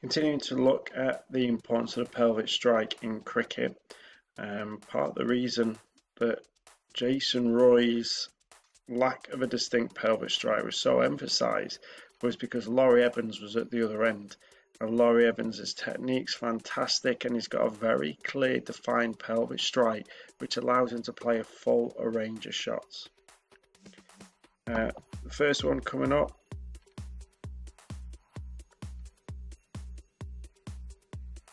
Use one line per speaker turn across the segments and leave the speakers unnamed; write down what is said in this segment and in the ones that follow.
Continuing to look at the importance of the pelvic strike in cricket, part of the reason that Jason Roy's lack of a distinct pelvic strike was so emphasised was because Laurie Evans was at the other end. And Laurie Evans' technique's fantastic, and he's got a very clear defined pelvic strike which allows him to play a full range of shots. The first one coming up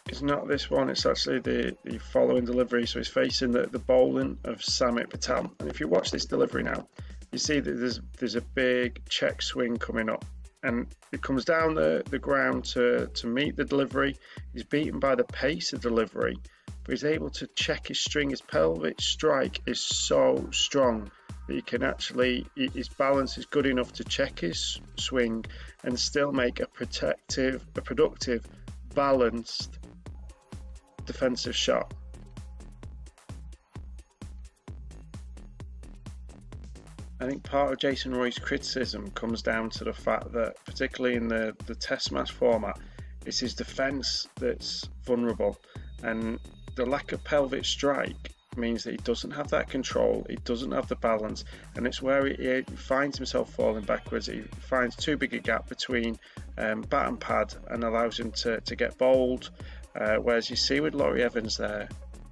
is not this one, it's actually the following delivery. So he's facing the bowling of Samit Patel, and if you watch this delivery now, you see that there's a big check swing coming up, and it comes down the ground to meet the delivery. He's beaten by the pace of delivery, but he's able to check his string. His pelvic strike is so strong that you can actually, his balance is good enough to check his swing and still make a productive, balanced defensive shot. I think part of Jason Roy's criticism comes down to the fact that, particularly in the test match format, it's his defence that's vulnerable, and the lack of pelvic strike means that he doesn't have that control, he doesn't have the balance, and it's where he finds himself falling backwards. He finds too big a gap between bat and pad and allows him to get bowled. Whereas you see with Laurie Evans there,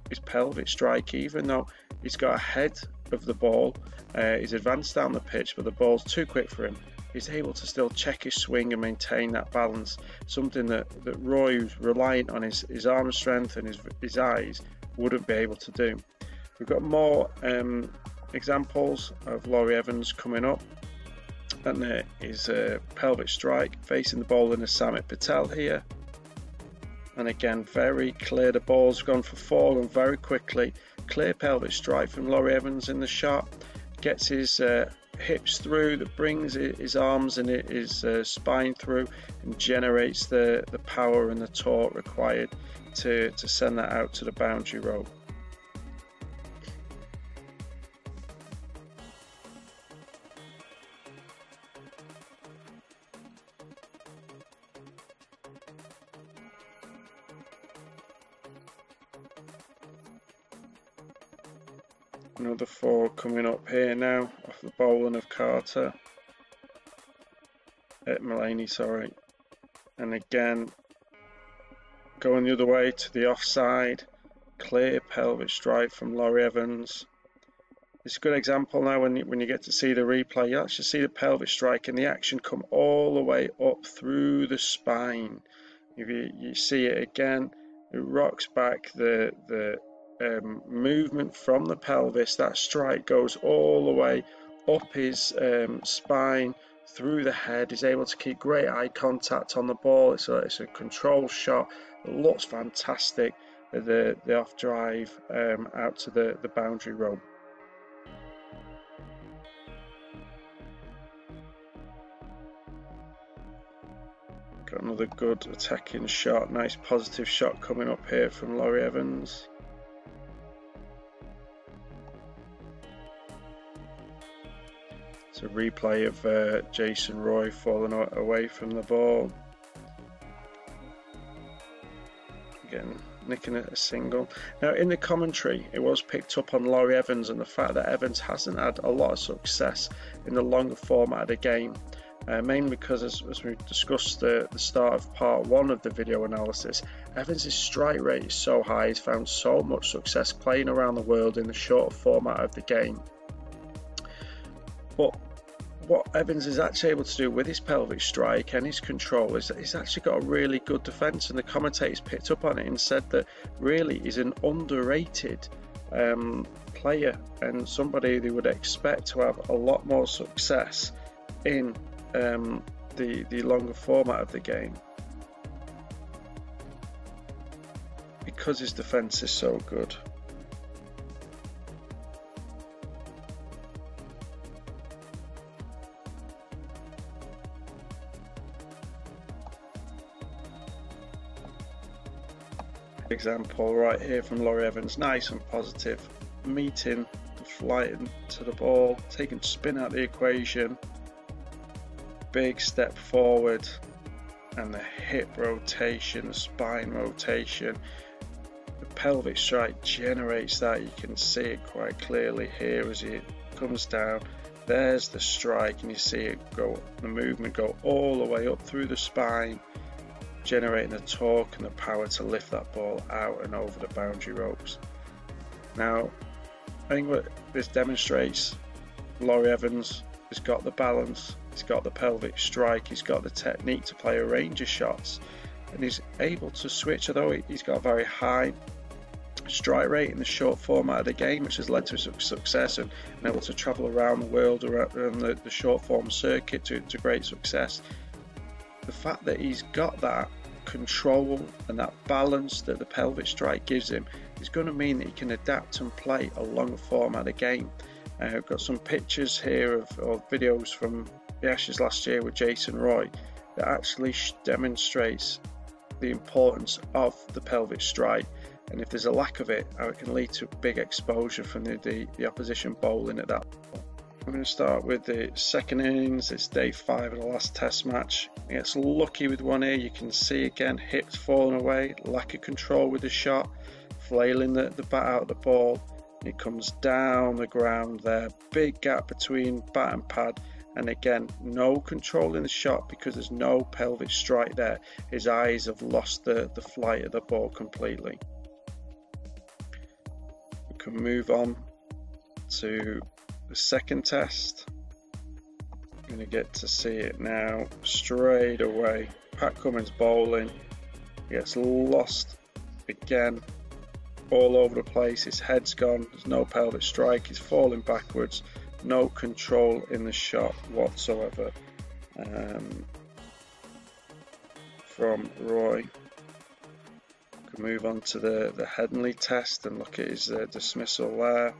his pelvic strike, even though he's got ahead of the ball, he's advanced down the pitch, but the ball's too quick for him, he's able to still check his swing and maintain that balance, something that Roy, who's reliant on his arm strength and his eyes, wouldn't be able to do. We've got more examples of Laurie Evans coming up, and there is a pelvic strike facing the bowling of Samit Patel here. And again, very clear, the ball's gone for 4 and very quickly. Clear pelvic strike from Laurie Evans in the shot, gets his hips through, that brings his arms and his spine through, and generates the power and the torque required to send that out to the boundary rope. Another 4 coming up here now off the bowling of Carter at Mullaney, sorry. And again, going the other way to the offside, clear pelvic strike from Laurie Evans. It's a good example now when you get to see the replay. You actually see the pelvic strike and the action come all the way up through the spine. If you see it again, it rocks back the movement from the pelvis. That strike goes all the way up his spine, through the head. He's able to keep great eye contact on the ball. It's a controlled shot. It looks fantastic. The off drive out to the boundary rope. Got another good attacking shot. Nice positive shot coming up here from Laurie Evans. It's a replay of Jason Roy falling away from the ball. Again, nicking a single. Now in the commentary, it was picked up on Laurie Evans and the fact that Evans hasn't had a lot of success in the longer format of the game. Mainly because, as we discussed at the start of part 1 of the video analysis, Evans' strike rate is so high. He's found so much success playing around the world in the shorter format of the game. But what Evans is actually able to do with his pelvic strike and his control is that he's actually got a really good defence, and the commentators picked up on it and said that really he's an underrated player and somebody they would expect to have a lot more success in the longer format of the game, because his defence is so good. Example right here from Laurie Evans, nice and positive, meeting the flight to the ball, taking spin out of the equation, big step forward, and the hip rotation, the spine rotation. The pelvic strike generates that. You can see it quite clearly here as it comes down. There's the strike, and you see it go, the movement go all the way up through the spine, generating the torque and the power to lift that ball out and over the boundary ropes. Now, I think what this demonstrates, Laurie Evans has got the balance, he's got the pelvic strike, he's got the technique to play a range of shots, and he's able to switch, although he's got a very high strike rate in the short format of the game, which has led to success and able to travel around the world around the short form circuit to great success. The fact that he's got that control and that balance that the pelvic strike gives him is going to mean that he can adapt and play a long format of the game. I've got some pictures here of videos from the Ashes last year with Jason Roy that actually demonstrates the importance of the pelvic strike, and if there's a lack of it, how it can lead to big exposure from the opposition bowling at that point. I'm going to start with the second innings. It's day 5 of the last test match. He gets lucky with one here. You can see again hips falling away, lack of control with the shot, flailing the bat out of the ball. It comes down the ground there, big gap between bat and pad, and again no control in the shot because there's no pelvic strike there. His eyes have lost the flight of the ball completely. We can move on to the second test. You're going to get to see it now straight away. Pat Cummins bowling, he gets lost again all over the place. His head's gone, there's no pelvic strike, he's falling backwards, no control in the shot whatsoever from Roy. We can move on to the Headingley test and look at his dismissal there.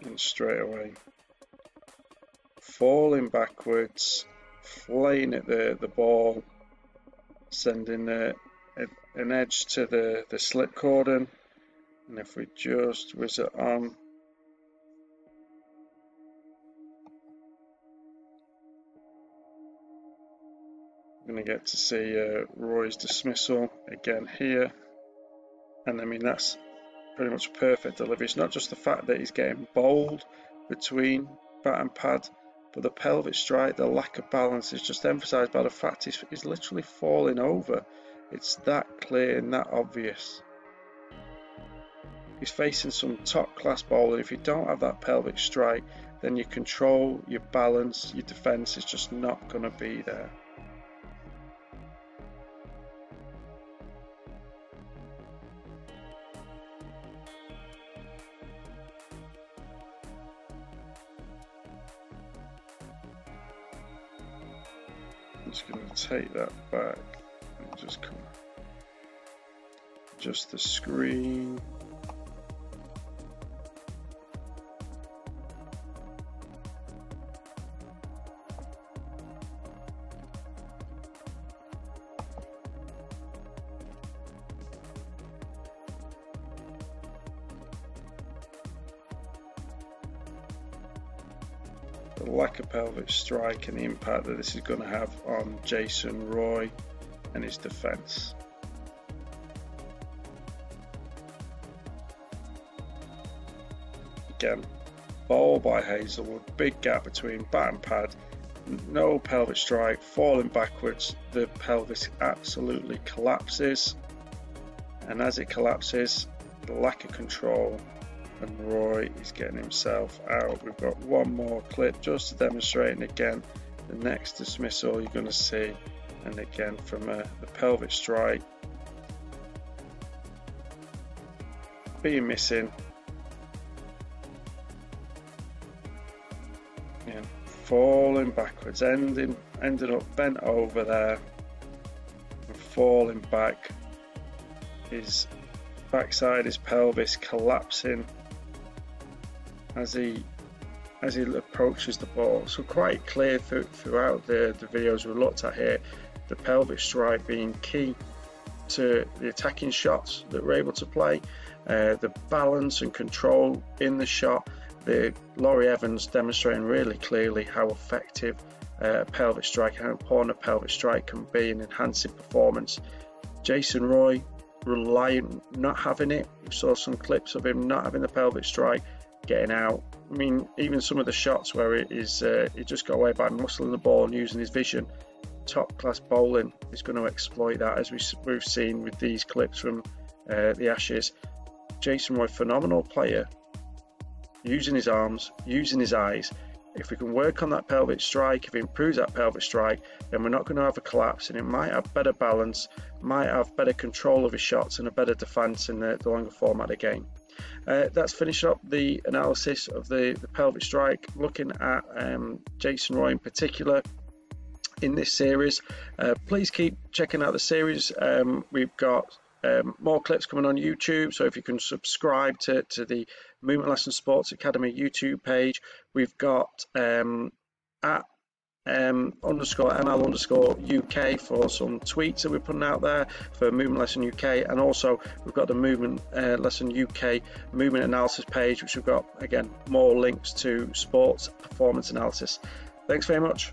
And straight away falling backwards, flaying at the ball, sending an edge to the slip cordon, and if we just whiz it on, we're going to get to see Roy's dismissal again here, and I mean that's pretty much perfect delivery. It's not just the fact that he's getting bowled between bat and pad, but the pelvic strike, the lack of balance is just emphasised by the fact he's literally falling over. It's that clear and that obvious. He's facing some top class bowling. If you don't have that pelvic strike, then your control, your balance, your defence is just not going to be there. I'm just going to take that back and just come adjust the screen. The lack of pelvic strike and the impact that this is going to have on Jason Roy and his defence. Again, bowl by Hazelwood, big gap between bat and pad, no pelvic strike, falling backwards, the pelvis absolutely collapses, and as it collapses, the lack of control, and Roy is getting himself out. We've got one more clip just to demonstrate, and again the next dismissal you're going to see, and again from the pelvic strike being missing and falling backwards, ended up bent over there and falling back, his backside, his pelvis collapsing as he approaches the ball. So quite clear throughout the videos we looked at here, the pelvic strike being key to the attacking shots that we're able to play, the balance and control in the shot. Laurie Evans demonstrating really clearly how effective a pelvic strike, how important a pelvic strike can be in enhancing performance. Jason Roy relying, not having it. We saw some clips of him not having the pelvic strike, getting out. I mean, even some of the shots where it just got away by muscling the ball and using his vision. Top class bowling is going to exploit that, as we've seen with these clips from the Ashes. Jason Roy, phenomenal player, using his arms, using his eyes. If we can work on that pelvic strike, if he improves that pelvic strike, then we're not going to have a collapse, and it might have better balance, might have better control of his shots and a better defence in the longer format of the game. That's finished up the analysis of the pelvic strike, looking at Jason Roy in particular in this series. Please keep checking out the series. We've got more clips coming on YouTube, so if you can subscribe to the Movement Lesson Sports Academy YouTube page. We've got at _ML_UK for some tweets that we're putting out there for Movement Lesson UK, and also we've got the Movement Lesson UK movement analysis page, which we've got, again, more links to sports performance analysis. Thanks very much.